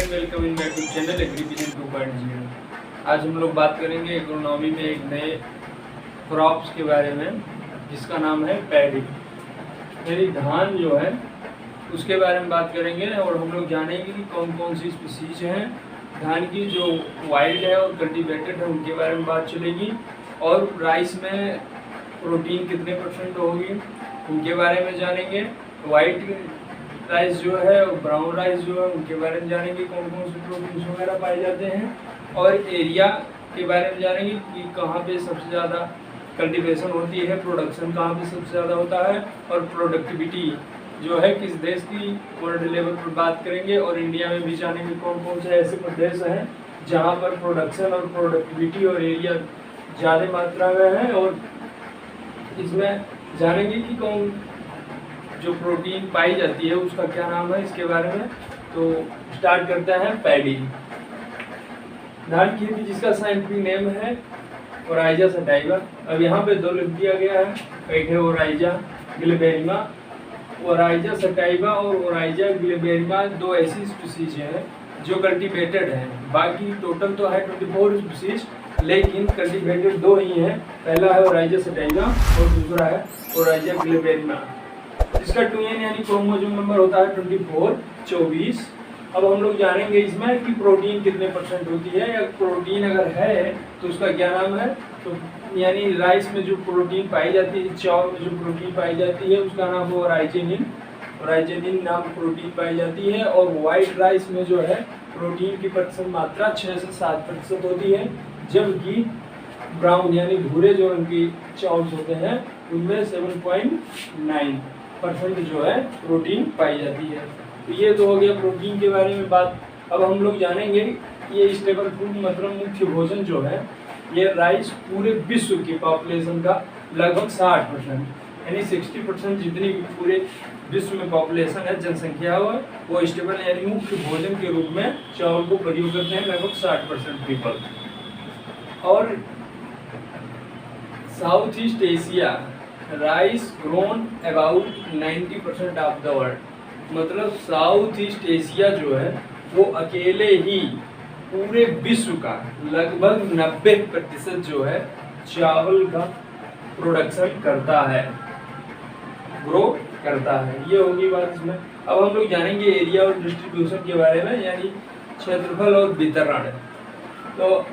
Welcome in back to channel Agrivision 2.0। आज हम लोग बात करेंगे एग्रोनॉमी में एक नए क्रॉप्स के बारे में जिसका नाम है पैडी, यानी धान जो है उसके बारे में बात करेंगे। और हम लोग जानेंगे कि कौन कौन सी स्पीसीज हैं धान की जो वाइल्ड है और कल्टीवेटेड है, उनके बारे में बात चलेगी। और राइस में प्रोटीन कितने % होगी उनके बारे में जानेंगे। वाइट राइस जो है और ब्राउन राइस जो है उनके बारे में जानेंगे, कौन कौन से प्रोटीन्स वगैरह पाए जाते हैं। और एरिया के बारे में जानेंगे कि कहाँ पे सबसे ज़्यादा कल्टीवेशन होती है, प्रोडक्शन कहाँ पे सबसे ज़्यादा होता है, और प्रोडक्टिविटी जो है किस देश की वर्ल्ड लेवल पर बात करेंगे। और इंडिया में भी जानेंगे कौन कौन से ऐसे प्रदेश हैं जहाँ पर प्रोडक्शन और प्रोडक्टिविटी और एरिया ज़्यादा मात्रा में है। और इसमें जानेंगे कि कौन जो प्रोटीन पाई जाती है उसका क्या नाम है, इसके बारे में। तो स्टार्ट करते हैं पैडी, धान की खेती, जिसका साइंटिफिक नेम है ओराइजा सटाइवा। अब यहाँ पे 2 लिख दिया गया है, एक है ओराइजा गिलबेरिमा। ओराइजा सटाइवा और ओराइजा गिलबेरिमा 2 ऐसी स्पीसीज हैं जो कल्टीवेटेड हैं। बाकी टोटल तो है 24 स्पीसीज, लेकिन कल्टीवेटेड 2 ही हैं। पहला है ओराइजा सटाइवा और दूसरा है ओराइजा गिलबेरिमा। इसका 2n यानी क्रोमोसोम नंबर होता है 24। अब हम लोग जानेंगे इसमें कि प्रोटीन कितने % होती है, या प्रोटीन अगर है तो उसका क्या नाम है। तो यानी राइस में जो प्रोटीन पाई जाती है, चावल में जो प्रोटीन पाई जाती है उसका नाम है ओराइजेनिन नाम प्रोटीन पाई जाती है। और वाइट राइस में जो है प्रोटीन की % मात्रा 6 से 7% होती है, जबकि ब्राउन यानी भूरे जो उनकी चावल होते हैं उनमें 7.9% जो है प्रोटीन पाई जाती है। तो ये तो हो गया प्रोटीन के बारे में बात। अब हम लोग जानेंगे ये स्टेबल फूड मतलब मुख्य भोजन जो है, ये राइस पूरे विश्व की पॉपुलेशन का लगभग 60% यानी 60% जितनी भी पूरे विश्व में पॉपुलेशन है, जनसंख्या हो, वो स्टेबल यानी मुख्य भोजन के रूप में चावल को प्रयोग करते हैं, लगभग 60% पीपल। और south east Asia rice grown about 90% of the world, मतलब साउथ ईस्ट एशिया जो है वो अकेले ही पूरे विश्व का लगभग 90% जो है चावल का प्रोडक्शन करता है, ग्रो करता है। ये होगी बात इसमें। अब हम लोग जानेंगे एरिया और डिस्ट्रीब्यूशन के बारे में, यानी क्षेत्रफल और वितरण। तो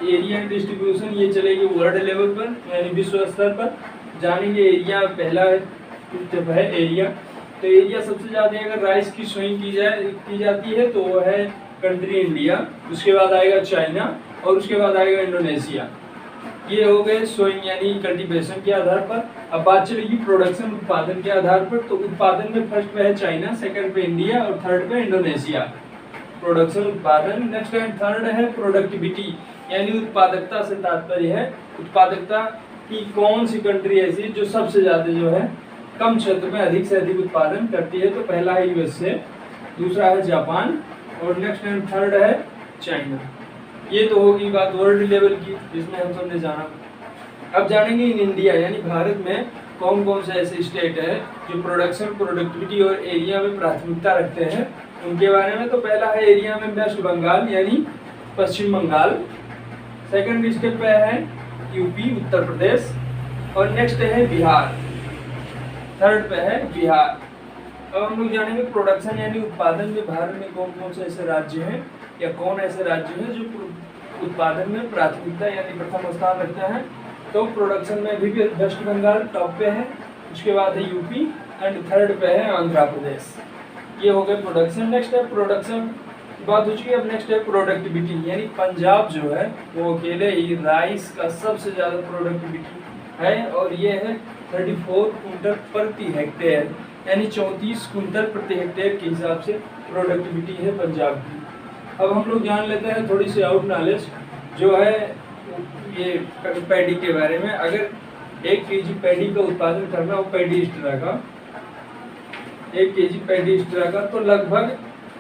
एरिया डिस्ट्रीब्यूशन ये चलेगी वर्ल्ड लेवल पर यानी विश्व स्तर पर। जानेंगे एरिया, पहला स्टेप है एरिया। तो एरिया सबसे ज़्यादा अगर राइस की सोइंग की जाती है तो वो है कंट्री इंडिया, उसके बाद आएगा चाइना और उसके बाद आएगा इंडोनेशिया। ये हो गए सोइंग यानी कल्टीवेशन के आधार पर। अब बात चलेगी प्रोडक्शन उत्पादन के आधार पर। तो उत्पादन में फर्स्ट पे है चाइना, सेकंड पे इंडिया और थर्ड पे इंडोनेशिया। प्रोडक्शन उत्पादन नेक्स्ट एंड थर्ड है प्रोडक्टिविटी, यानी उत्पादकता से तात्पर्य है उत्पादकता की कौन सी कंट्री ऐसी है जो सबसे ज़्यादा जो है कम क्षेत्र में अधिक से अधिक उत्पादन करती है। तो पहला है USA, दूसरा है जापान और नेक्स्ट एंड थर्ड है चाइना। ये तो होगी बात वर्ल्ड लेवल की, जिसमें हम सबने जाना। अब जानेंगे इन इंडिया यानी भारत में कौन कौन से ऐसे स्टेट है जो प्रोडक्शन, प्रोडक्टिविटी और एरिया में प्राथमिकता रखते हैं, उनके बारे में। तो पहला है एरिया में वेस्ट बंगाल यानी पश्चिम बंगाल। सेकंड स्टेप पे है यूपी उत्तर प्रदेश और नेक्स्ट है बिहार, थर्ड पे है बिहार। अब हम लोग जानेंगे प्रोडक्शन यानी उत्पादन में भारत में कौन कौन से ऐसे राज्य हैं या कौन ऐसे राज्य हैं जो उत्पादन में प्राथमिकता यानी प्रथम स्थान रखते हैं। तो प्रोडक्शन में भी वेस्ट बंगाल टॉप पे है, उसके बाद है यूपी एंड थर्ड पे है आंध्र प्रदेश। ये हो गए प्रोडक्शन। नेक्स्ट है प्रोडक्शन बात हो चुकी है। अब नेक्स्ट है प्रोडक्टिविटी, यानी पंजाब जो है वो अकेले ही राइस का सबसे ज़्यादा प्रोडक्टिविटी है और ये है 34 कुंटल प्रति हेक्टेयर, यानी 34 कुंटल प्रति हेक्टेयर के हिसाब से प्रोडक्टिविटी है पंजाब की। अब हम लोग जान लेते हैं थोड़ी सी आउट नॉलेज जो है ये पैडी के बारे में। अगर 1 kg पैडी का उत्पादन करना हो, पैडी स्ट्रा का 1 kg पैडी स्ट्रा का, तो लगभग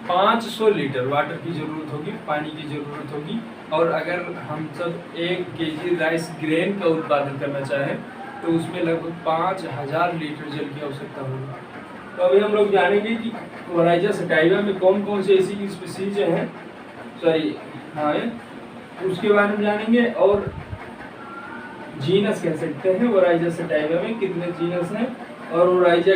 500 लीटर वाटर की ज़रूरत होगी, पानी की ज़रूरत होगी। और अगर हम सब 1 kg राइस ग्रेन का उत्पादन करना चाहें तो उसमें लगभग 5000 लीटर जल की आवश्यकता होगी। तो अभी हम लोग जानेंगे कि ओराइजा सटाइवा में कौन कौन सी ऐसी स्पीसीज हैं, उसके बारे में जानेंगे। और जीनस कह सकते हैं ओराइजा सटाइवा में कितने जीनस हैं, और ओराइजा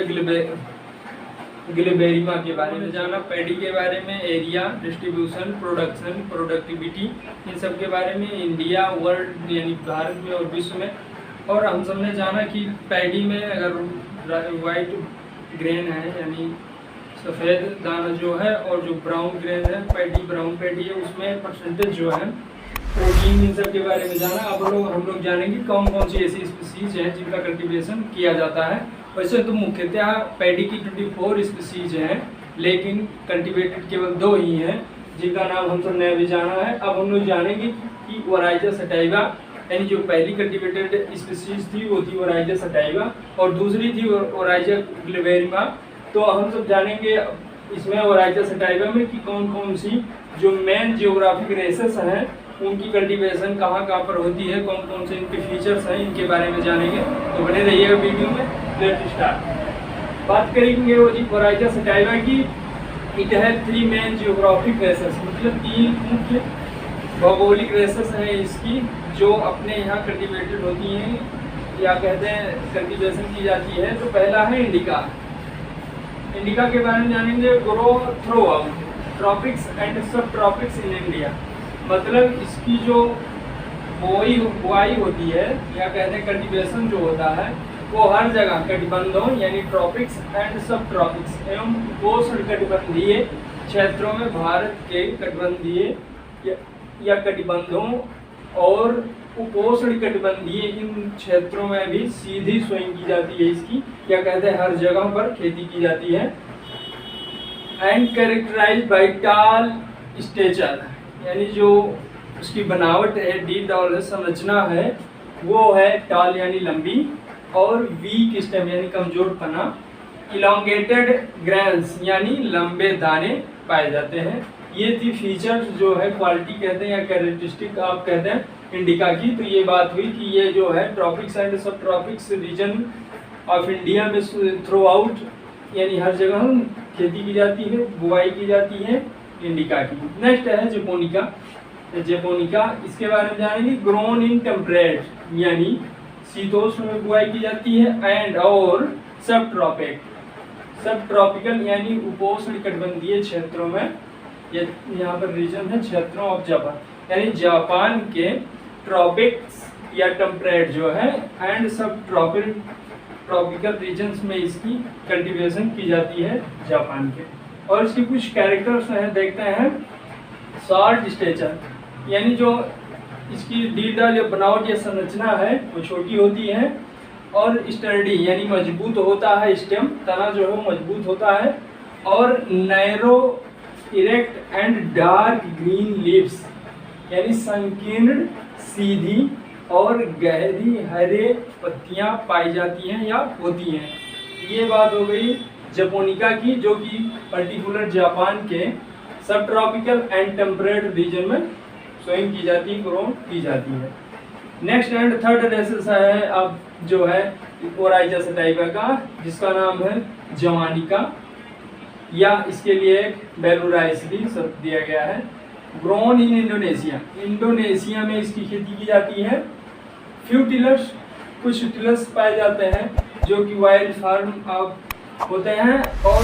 गिलबेरिमा के बारे में जाना, पैडी के बारे में, एरिया, डिस्ट्रीब्यूशन, प्रोडक्शन, प्रोडक्टिविटी, इन सब के बारे में, इंडिया, वर्ल्ड यानी भारत में और विश्व में। और हम सब ने जाना कि पैडी में अगर वाइट ग्रेन है यानी सफ़ेद दाना जो है, और जो ब्राउन ग्रेन है ब्राउन पैडी है, उसमें परसेंटेज जो है प्रोटीन, इन सब के बारे में जाना। अब हम लोग जानेंगे कौन कौन सी ऐसी स्पीसीज हैं जिनका कल्टीवेशन किया जाता है। वैसे तो मुख्यतः पैडी की 24 स्पीसीज हैं, लेकिन कल्टीवेटेड केवल 2 ही हैं जिनका नाम हम सब ने अभी जाना है। अब हम लोग जानेंगे कि ओराइजा सटाइवा यानी जो पहली कल्टीवेटेड स्पीसीज थी वो थी ओराइजा सटाइवा, और दूसरी थी ओराइजा गिलबेरिमा। तो हम सब जानेंगे इसमें ओराइजा सटाइवा में कि कौन कौन सी जो मेन जियोग्राफिक रेसेस हैं उनकी कल्टीवेशन कहाँ कहाँ पर होती है, कौन कौन से इनके फीचर्स हैं, इनके बारे में जानेंगे। तो बने रहिएगा वीडियो में। Let's start. बात करेंगे ओराइजा सटाइवा की। इट है 3 मेन जियोग्राफिक रेसेस, मतलब 3 मुख्य भौगोलिक रेसेस हैं इसकी जो अपने यहाँ कल्टीवेटेड होती हैं या कहते हैं कल्टीवेशन की जाती है। तो पहला है इंडिका। इंडिका के बारे में जानेंगे। Grow through out tropics and सब ट्रॉपिक्स इन इंडिया, मतलब इसकी जो बुआई होती है या कहते हैं कल्टीवेशन जो होता है वो हर जगह कटिबंधों यानी ट्रॉपिक्स एंड सब ट्रॉपिक्स एवं उपोष्णकटिबंधीय क्षेत्रों में भारत के कटिबंधीय या कटिबंधों और उपोष्णकटिबंधीय इन क्षेत्रों में भी सीधी सोइंग की जाती है इसकी, या कहते हैं हर जगह पर खेती की जाती है। एंड कैरेक्टराइज्ड बाय टाल स्टेचर, यानी जो उसकी बनावट है, डीप संरचना है वो है टाल यानी लंबी, और वीक स्टेम यानी कमजोर पना, इलोंगेटेड ग्रेन्स यानी लंबे दाने पाए जाते हैं। ये थी फीचर्स जो है क्वालिटी कहते हैं या कैरेक्टरिस्टिक आप कहते हैं इंडिका की। तो ये बात हुई कि ये जो है ट्रॉपिक्स एंड सब ट्रॉपिक्स रीजन ऑफ इंडिया में थ्रू आउट यानी हर जगह खेती की जाती है, बुआई की जाती है इंडिका की। नेक्स्ट है जेपोनिका। जेपोनिका इसके बारे में जानेंगे। ग्रोन इन टेम्परेट यानी शीतोष्ण में बुआई की जाती है, एंड और सब ट्रॉपिकल यानी उपोष्ण कटिबंधीय क्षेत्रों में, यहाँ पर रीजन है क्षेत्रों ऑफ जापान, यानी जापान के ट्रॉपिक्स या टेम्परेट जो है एंड सब ट्रॉपिकल रीजन्स में इसकी कल्टीवेशन की जाती है जापान के। और इसकी कुछ कैरेक्टर्स हैं, देखते हैं। शॉर्ट स्टेचर यानी जो इसकी डीडाल या बनावट या संरचना है वो छोटी होती है, और स्टर्डी यानी मजबूत होता है स्टेम, तना जो है मजबूत होता है, और narrow erect and dark green leaves यानी संकीर्ण सीधी और गहरी हरे पत्तियां पाई जाती हैं या होती हैं। ये बात हो गई जेपोनिका की, जो कि पर्टिकुलर जापान के सब ट्रॉपिकल एंड टेम्परेट रीजन में सोइंग की जाती है, ग्रो की जाती है। नेक्स्ट एंड थर्ड रेसेस है अब जो है ओराइजा सटाइवा का, जिसका नाम है जवानिका, या इसके लिए एक बेलुराइस भी शब्द दिया गया है। ग्रोन इन इंडोनेशिया, इंडोनेशिया में इसकी खेती की जाती है। फ्यू टिलर्स, कुछ टिलर्स पाए जाते हैं जो कि वाइल्ड फार्म ऑफ होते हैं, और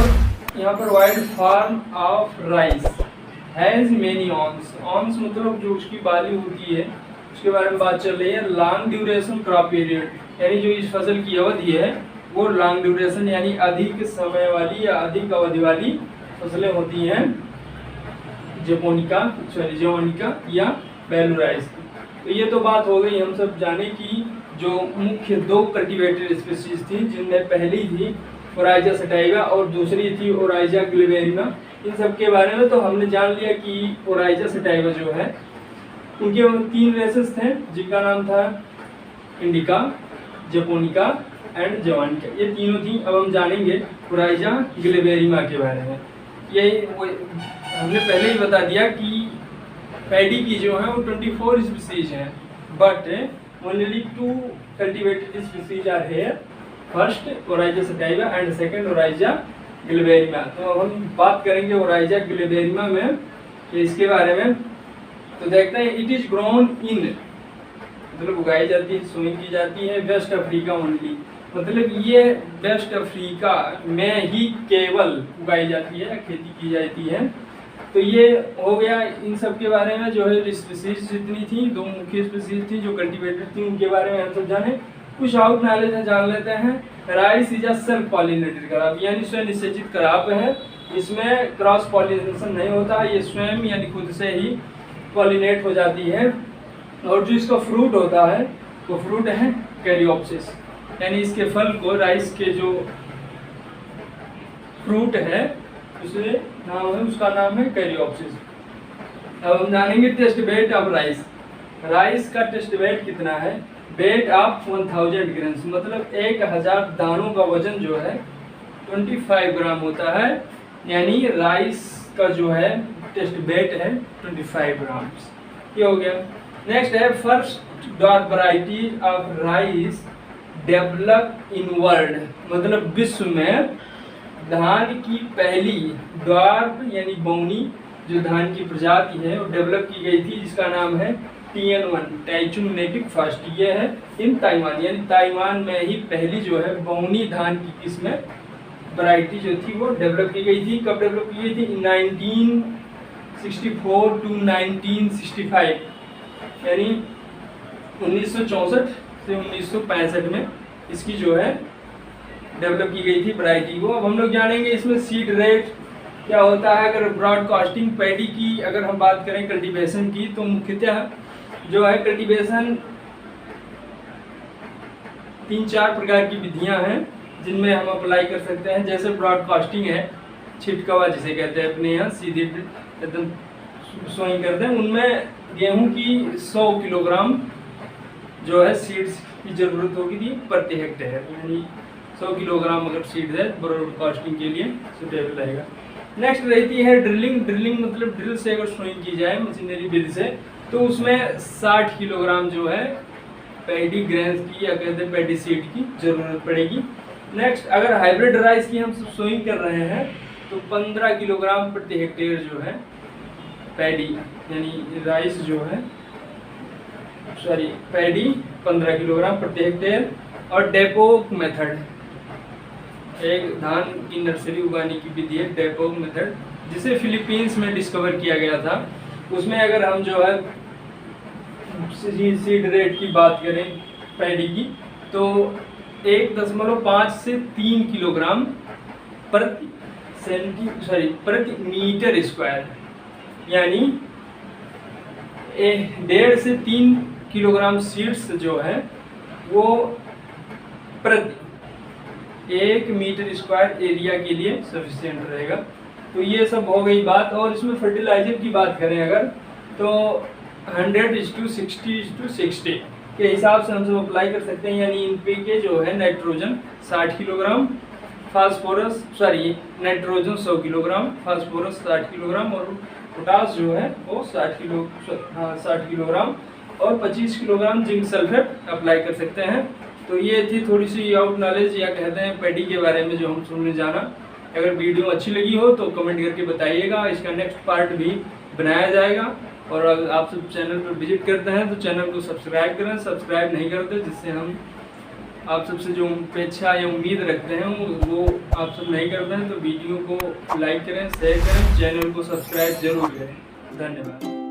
यहाँ पर wild form of rice has many awns. Awns मतलब जो उसकी बाली होती है उसके बारे में बात चल रही है। लॉन्ग ड्यूरेशन क्रॉप पीरियड यानी जो इस फसल की अवधि है वो लॉन्ग ड्यूरेशन यानी अधिक समय वाली या अधिक अवधि वाली फसलें होती हैं जवानिका या बेलुराइस की। तो ये तो बात हो गई हम सब जाने की जो मुख्य 2 कल्टीवेटेड स्पीशीज थी, जिनमें पहली थी ओराइजा सटाइवा और दूसरी थी ओराइजा गिलबेरिमा। इन सब के बारे में तो हमने जान लिया कि ओराइजा सटाइवा जो है उनके 3 रेसेस थे जिनका नाम था इंडिका, जेपोनिका एंड जवानिका, ये तीनों थी। अब हम जानेंगे ओराइजा गिलबेरिमा के बारे में। यही हमने पहले ही बता दिया कि पैडी की जो है वो 24 स्पीसीज हैं, but only 2 cultivated species are here. First Oryza sativa and second Oryza glabellima। तो अब हम बात करेंगे Oryza glabellima में, तो इसके बारे में तो देखते हैं। इट इज ग्रोन इन, मतलब उगाई जाती है, सोइंग की जाती है वेस्ट अफ्रीका ओनली, मतलब ये वेस्ट अफ्रीका में ही केवल उगाई जाती है, खेती की जाती है। तो ये हो गया इन सब के बारे में, जो है स्पीसीज जितनी थी, 2 मुख्य स्पीसीज थी जो कल्टीवेटेड थी, उनके बारे में हम सब जाने। कुछ आउट नॉलेज है जान लेते हैं। Rice is a self pollinated crop, यानी स्वयं निषेचित क्रॉप है, इसमें क्रॉस पॉलिनेशन नहीं होता, ये स्वयं यानी खुद से ही पॉलिनेट हो जाती है। और जो इसका फ्रूट होता है वो फ्रूट है कैरियोप्सिस, यानी इसके फल को, राइस के जो फ्रूट है उसे नाम है, उसका नाम है कैरियोप्सिस। अब हम जानेंगे test weight of rice. Rice का टेस्ट वेट कितना है? वेट ऑफ 1000 ग्राम्स, मतलब 1000 दानों का वजन जो है 25 ग्राम होता है, यानी राइस का जो है टेस्ट वेट है 25 ग्राम। ये हो गया। नेक्स्ट है first dark variety of rice develop in world, मतलब विश्व में धान की पहली डार्क यानी बौनी जो धान की प्रजाति है वो डेवलप की गई थी, जिसका नाम है TN1 टाइचुन नेटिव फास्ट। ये है इन ताइवान, यानी ताइवान में ही पहली जो है बौनी धान की किस्म वैरायटी जो थी वो डेवलप की गई थी। कब डेवलप की गई थी? 1964 टू 1965, यानी 1964 से 1965 में इसकी जो है डेवलप की गई थी वैरायटी को। अब हम लोग जानेंगे इसमें सीड रेट क्या होता है। अगर ब्रॉडकास्टिंग पैडी की अगर हम बात करें कल्टीवेशन की, तो मुख्यतः जो है कल्टीवेशन 3-4 प्रकार की विधियां हैं जिनमें हम अप्लाई कर सकते हैं। जैसे ब्रॉडकास्टिंग है, छिटकवा जिसे कहते हैं अपने यहाँ, सीधे एकदम सोइंग करते हैं। उनमें गेहूं की 100 किलोग्राम जो है सीड्स की ज़रूरत होगी थी प्रति हेक्टेयर, यानी 100 किलोग्राम अगर सीड है ब्रॉडकास्टिंग के लिए सुटेबल रहेगा। नेक्स्ट रहती है ड्रिलिंग। ड्रिलिंग मतलब ड्रिल से अगर सोइंग की जाए मशीनरी विधि से, तो उसमें 60 किलोग्राम जो है पैडी ग्रेन्स की या कहते हैं पैडी सीड की ज़रूरत पड़ेगी। नेक्स्ट अगर हाइब्रिड राइस की हम सोइंग कर रहे हैं तो 15 किलोग्राम प्रति हेक्टेयर जो है पैडी यानी राइस जो है पैडी 15 किलोग्राम प्रति हेक्टेयर। और डेपोक मेथड, एक धान की नर्सरी उगाने की विधि है डेपोक मेथड, जिसे फिलीपींस में डिस्कवर किया गया था। उसमें अगर हम जो है सीड रेट की बात करें पैडी की, तो 1.5 से 3 किलोग्राम प्रति मीटर स्क्वायर, यानी 1.5 से 3 किलोग्राम सीड्स जो है वो प्रति 1 मीटर स्क्वायर एरिया के लिए सफिशिएंट रहेगा। तो ये सब हो गई बात। और इसमें फर्टिलाइजर की बात करें अगर, तो 100:60:60 के हिसाब से हम सब अप्लाई कर सकते हैं, यानी NPK जो है nitrogen 60 kilogram, phosphorus nitrogen 100 kilogram, phosphorus 60 kilogram और पोटास जो है वो 60 किलोग्राम और 25 किलोग्राम जिंक सल्फेट अप्लाई कर सकते हैं। तो ये थी थोड़ी सी आउट नॉलेज या कहते हैं पैडी के बारे में जो हम सुनने जाना। अगर वीडियो अच्छी लगी हो तो कमेंट करके बताइएगा, इसका नेक्स्ट पार्ट भी बनाया जाएगा। और अगर आप सब चैनल पर विजिट करते हैं तो चैनल को सब्सक्राइब करें, सब्सक्राइब नहीं करते जिससे हम आप सबसे जो अपेक्षा या उम्मीद रखते हैं वो आप सब नहीं करते हैं, तो वीडियो को लाइक करें, शेयर करें, चैनल को सब्सक्राइब जरूर करें। धन्यवाद।